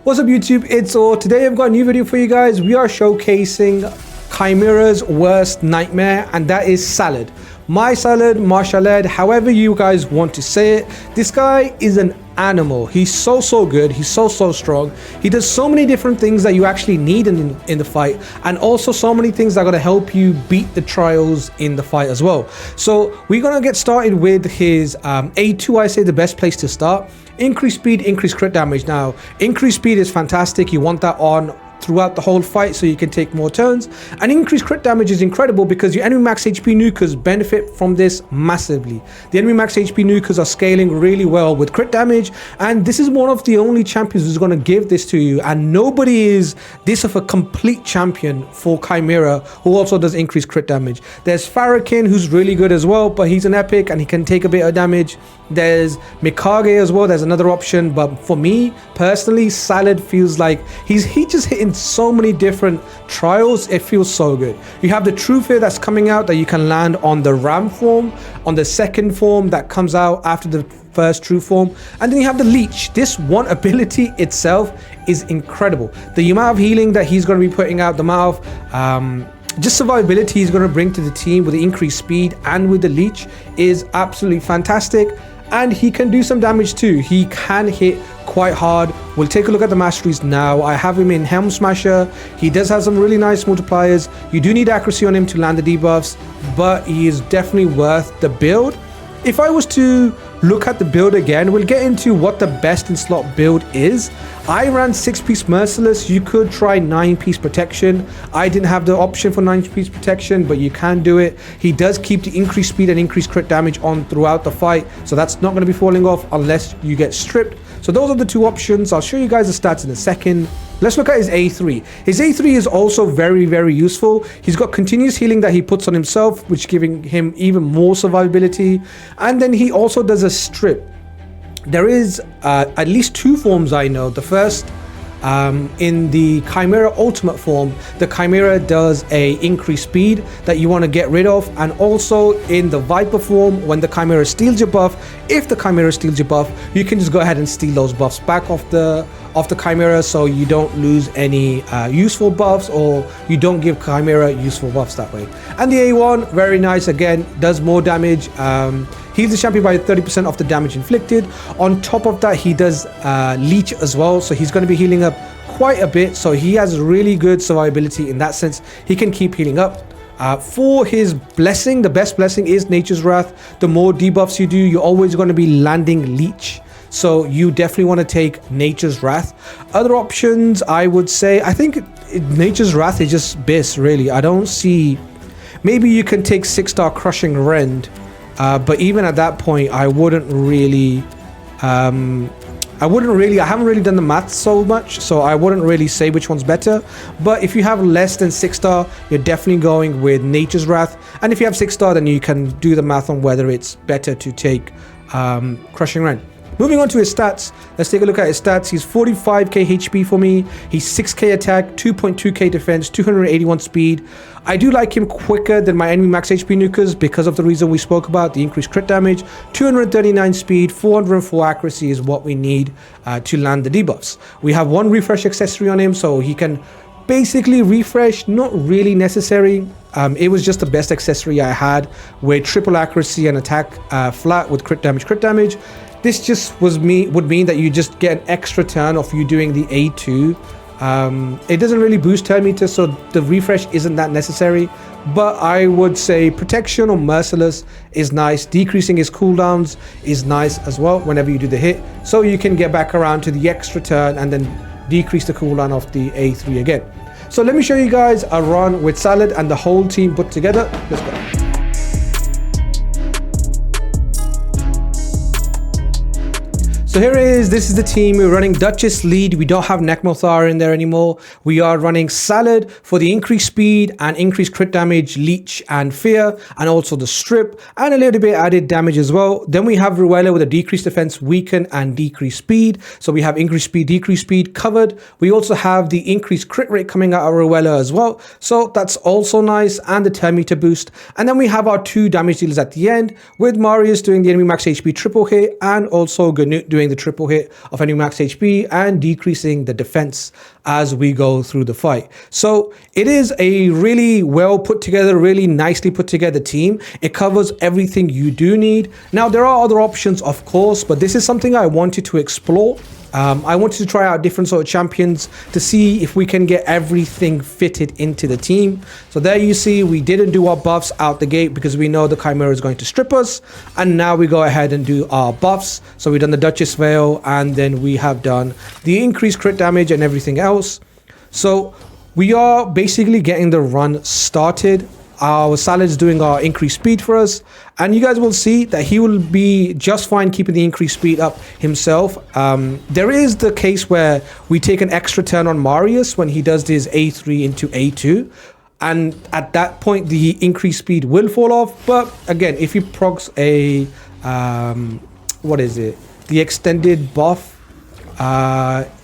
What's up YouTube, it's Or. Today I've got a new video for you guys. We are showcasing Chimera's worst nightmare, and that is Salad. Mashalled, however you guys want to say it. This guy is an animal. He's so good. He's so strong. He does so many different things that you actually need in the fight, and also so many things that are going to help you beat the trials in the fight as well. So we're going to get started with his A2. I say the best place to start. Increased speed, increased crit damage. Now increased speed is fantastic. You want that on throughout the whole fight so you can take more turns, and increased crit damage is incredible because your enemy max HP nukers benefit from this massively. The enemy max HP nukers are scaling really well with crit damage, and this is one of the only champions who's going to give this to you, and nobody is this of a complete champion for Chimera who also does increased crit damage. There's Farrakhan, who's really good as well, but he's an epic and he can take a bit of damage. There's Mikage as well. There's another option, but for me personally, Salad feels like he's just hitting so many different trials. It feels so good. You have the True Fear that's coming out that you can land on the Ram form, on the second form that comes out after the first true form, and then you have the Leech. This one ability itself is incredible. The amount of healing that he's going to be putting out, the amount of just survivability he's going to bring to the team with the increased speed and with the Leech is absolutely fantastic. And he can do some damage too. He can hit quite hard. We'll take a look at the masteries now. I have him in Helm Smasher. He does have some really nice multipliers. You do need accuracy on him to land the debuffs, but he is definitely worth the build. If I was to look at the build again, we'll get into what the best in slot build is. I ran 6-piece Merciless. You could try 9-piece Protection. I didn't have the option for 9-piece Protection, but you can do it. He does keep the increased speed and increased crit damage on throughout the fight, so that's not going to be falling off unless you get stripped. So those are the two options. I'll show you guys the stats in a second. Let's look at his A3. His A3 is also very useful. He's got continuous healing that he puts on himself, which giving him even more survivability. And then he also does a strip. There is at least two forms I know. The first, in the Chimera Ultimate form, the Chimera does a increased speed that you want to get rid of, and also in the Viper form, when the Chimera steals your buff, if the Chimera steals your buff, you can just go ahead and steal those buffs back off the Chimera, so you don't lose any useful buffs, or you don't give Chimera useful buffs that way. And the A1, very nice, again, does more damage. Heals the champion by 30% of the damage inflicted. On top of that, he does Leech as well, so he's going to be healing up quite a bit, so he has really good survivability in that sense. He can keep healing up. For his blessing, the best blessing is Nature's Wrath. The more debuffs you do, you're always going to be landing Leech, so you definitely want to take Nature's Wrath. Other options, I would say, I think Nature's Wrath is just BIS, really. I don't see, maybe you can take 6-star Crushing Rend, but even at that point, I wouldn't really, I haven't really done the math so much, so I wouldn't really say which one's better. But if you have less than 6-star, you're definitely going with Nature's Wrath. And if you have 6-star, then you can do the math on whether it's better to take Crushing Rend. Moving on to his stats, let's take a look at his stats. He's 45k HP for me. He's 6k attack, 2.2k defense, 281 speed. I do like him quicker than my enemy max HP nukers because of the reason we spoke about, the increased crit damage. 239 speed, 404 accuracy is what we need to land the debuffs. We have one refresh accessory on him, so he can basically refresh, not really necessary. It was just the best accessory I had with triple accuracy and attack flat with crit damage. This just would mean that you just get an extra turn of you doing the A2. It doesn't really boost turn meter, so the refresh isn't that necessary. But I would say Protection or Merciless is nice. Decreasing his cooldowns is nice as well whenever you do the hit, so you can get back around to the extra turn and then decrease the cooldown of the A3 again. So let me show you guys a run with Salad and the whole team put together. Let's go. So here it is. This is the team. We're running Duchess lead. We don't have Nekmothar in there anymore. We are running Salad for the increased speed and increased crit damage, Leech and Fear, and also the strip, and a little bit added damage as well. Then we have Ruella with a decreased defense, weaken, and decreased speed. So we have increased speed, decreased speed covered. We also have the increased crit rate coming out of Ruella as well. So that's also nice, and the turn meter boost. And then we have our two damage dealers at the end, with Marius doing the enemy max HP triple hit, and also Ganut doing doing the triple hit of any max HP and decreasing the defense as we go through the fight. So it is a really well put together, really nicely put together team. It covers everything you do need. Now, there are other options, of course, but this is something I wanted to explore. I wanted to try out different sort of champions to see if we can get everything fitted into the team. So there you see, we didn't do our buffs out the gate because we know the Chimera is going to strip us. And now we go ahead and do our buffs. So we've done the Duchess Veil, and then we have done the increased crit damage and everything else. So we are basically getting the run started. Our Salad's doing our increased speed for us, and you guys will see that he will be just fine keeping the increased speed up himself. There is the case where we take an extra turn on Marius when he does his A3 into A2, and at that point the increased speed will fall off. But again, if he procs a what is it, the extended buff,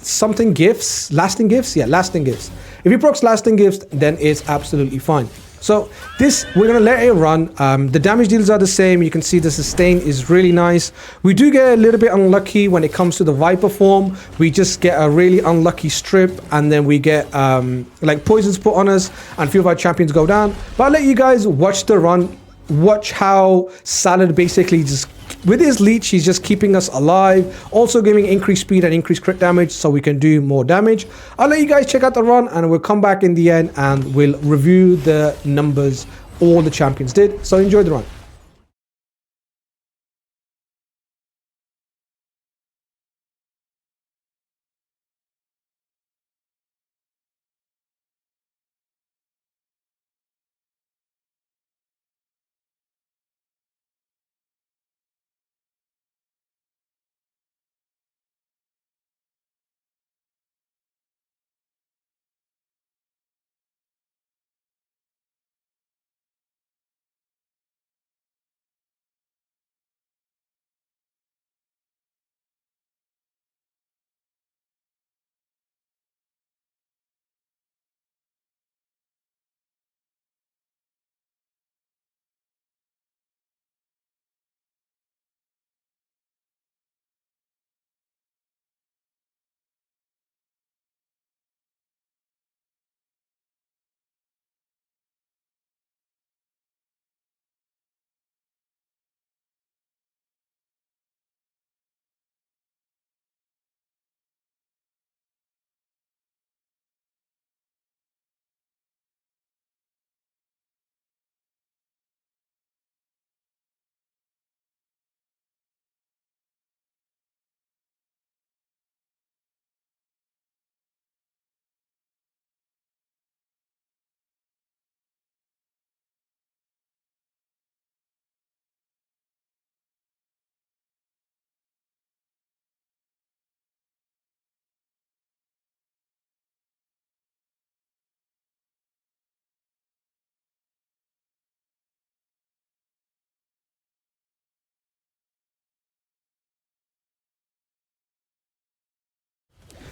something gifts, lasting gifts, yeah, lasting gifts. If he procs lasting gifts, then it's absolutely fine. So this, we're going to let it run. The damage deals are the same. You can see the sustain is really nice. We do get a little bit unlucky when it comes to the Viper form. We just get a really unlucky strip, and then we get like poisons put on us, and a few of our champions go down. But I'll let you guys watch the run. Watch how Salad basically just, with his leech, he's just keeping us alive, also giving increased speed and increased crit damage so we can do more damage. I'll let you guys check out the run, and we'll come back in the end and we'll review the numbers all the champions did. So enjoy the run.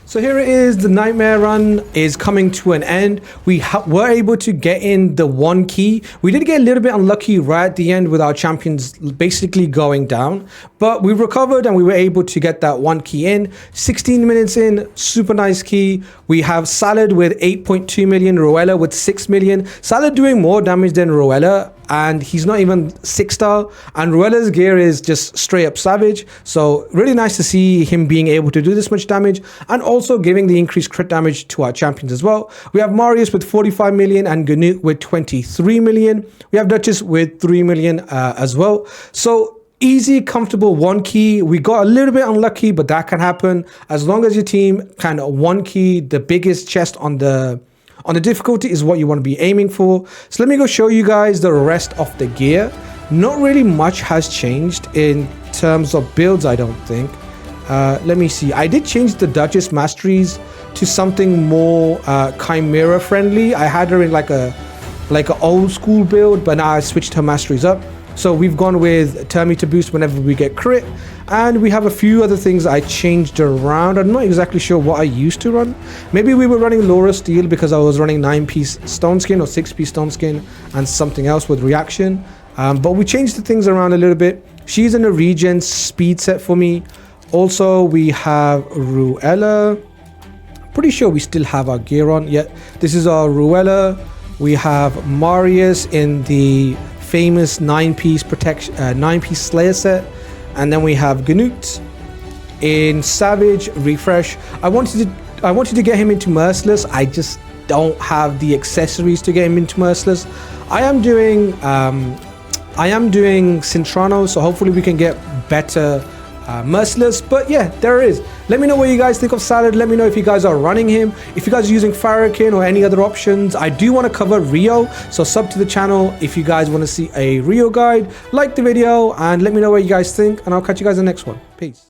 So here it is, the Nightmare run is coming to an end. We were able to get in the one key. We did get a little bit unlucky right at the end with our champions basically going down, but we recovered and we were able to get that one key in. 16 minutes in, super nice key. We have Salad with 8.2 million, Roella with 6 million. Salad doing more damage than Roella, and he's not even 6-star, and Ruella's gear is just straight up savage. So really nice to see him being able to do this much damage, and also giving the increased crit damage to our champions as well. We have Marius with 45 million and Ganuk with 23 million. We have Duchess with 3 million as well. So easy, comfortable one key. We got a little bit unlucky, but that can happen as long as your team can one key. The biggest chest on the difficulty is what you want to be aiming for. So let me go show you guys the rest of the gear. Not really much has changed in terms of builds, I don't think. Let me see. I did change the Duchess Masteries to something more Chimera friendly. I had her in like an old school build, but now I switched her Masteries up. So we've gone with turn meter boost whenever we get crit, and we have a few other things I changed around. I'm not exactly sure what I used to run. Maybe we were running Laura Steel because I was running 9-piece Stone Skin or 6-piece Stone Skin and something else with reaction. But we changed the things around a little bit. She's in a regen speed set for me. Also, we have Ruella. Pretty sure we still have our gear on. Yeah, this is our Ruella. We have Marius in the famous 9-piece protection, 9-piece Slayer set, and then we have Ganut in Savage Refresh. I wanted to get him into Merciless. I just don't have the accessories to get him into Merciless. I am doing Cintrano, so hopefully we can get better Merciless. But yeah, there it is. Let me know what you guys think of Salad. Let me know if you guys are running him, if you guys are using Farrakhan or any other options. I do want to cover Rio, so sub to the channel if you guys want to see a Rio guide. Like the video and let me know what you guys think, and I'll catch you guys in the next one. Peace.